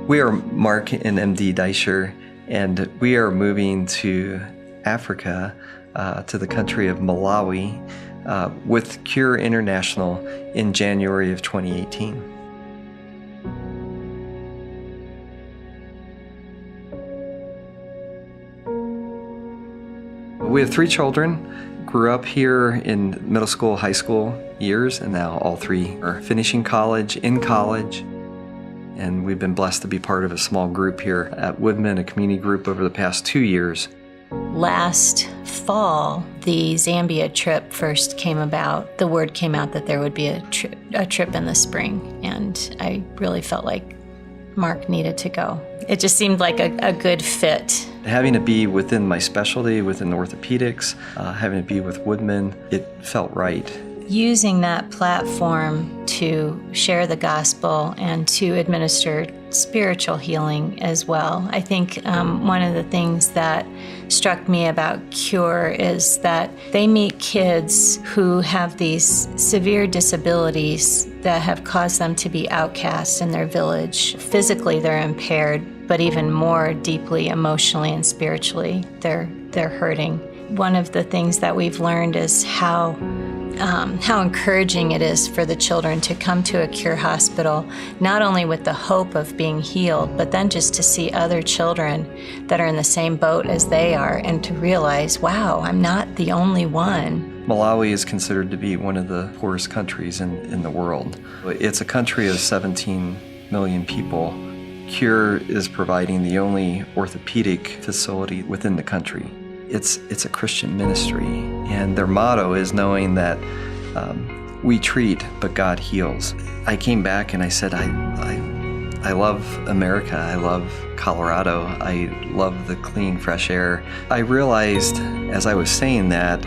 We are Mark and MD Deysher, and we are moving to Africa, to the country of Malawi, with Cure International in January of 2018. We have 3 children, grew up here in middle school, high school years, and now all 3 are finishing college, in college. And we've been blessed to be part of a small group here at Woodman, a community group over the past 2 years. Last fall, the Zambia trip first came about. The word came out that there would be a trip in the spring, and I really felt like Mark needed to go. It just seemed like a good fit. Having to be within my specialty, within orthopedics, having to be with Woodman, it felt right. Using that platform to share the gospel and to administer spiritual healing as well. I think one of the things that struck me about Cure is that they meet kids who have these severe disabilities that have caused them to be outcasts in their village. Physically, they're impaired, but even more deeply emotionally and spiritually, they're hurting. One of the things that we've learned is how encouraging it is for the children to come to a Cure hospital, not only with the hope of being healed, but then just to see other children that are in the same boat as they are and to realize, wow, I'm not the only one. Malawi is considered to be one of the poorest countries in the world. It's a country of 17 million people. Cure is providing the only orthopedic facility within the country. It's a Christian ministry, and their motto is knowing that we treat, but God heals. I came back and I said, I love America, I love Colorado, I love the clean, fresh air. I realized as I was saying that,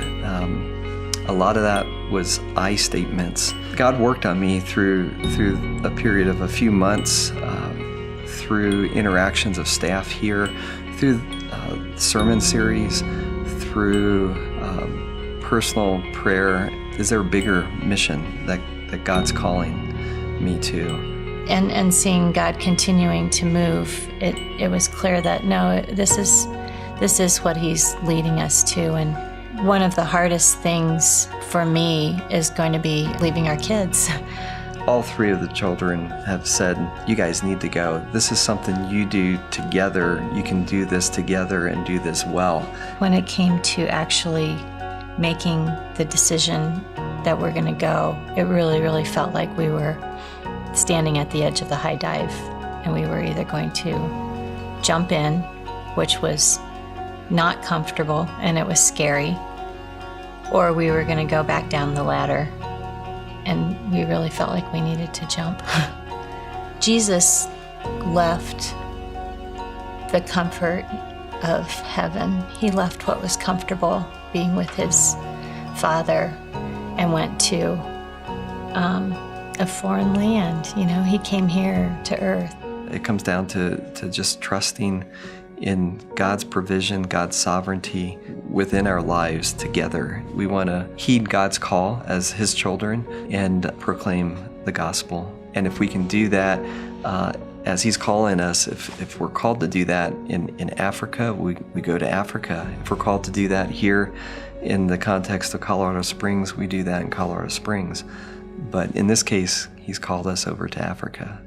a lot of that was I statements. God worked on me through a period of a few months, through interactions of staff here, through sermon series, through personal prayer. Is there a bigger mission that God's calling me to? And seeing God continuing to move, it was clear that no, this is what He's leading us to. And one of the hardest things for me is going to be leaving our kids. All 3 of the children have said, you guys need to go. This is something you do together. You can do this together and do this well. When it came to actually making the decision that we're going to go, it really, really felt like we were standing at the edge of the high dive, and we were either going to jump in, which was not comfortable and it was scary, or we were going to go back down the ladder. And we really felt like we needed to jump. Jesus left the comfort of heaven. He left what was comfortable, being with His Father, and went to a foreign land. He came here to earth. It comes down to just trusting in God's provision, God's sovereignty within our lives together. We want to heed God's call as His children and proclaim the gospel. And if we can do that as He's calling us, if we're called to do that in Africa, we go to Africa. If we're called to do that here in the context of Colorado Springs, we do that in Colorado Springs. But in this case, He's called us over to Africa.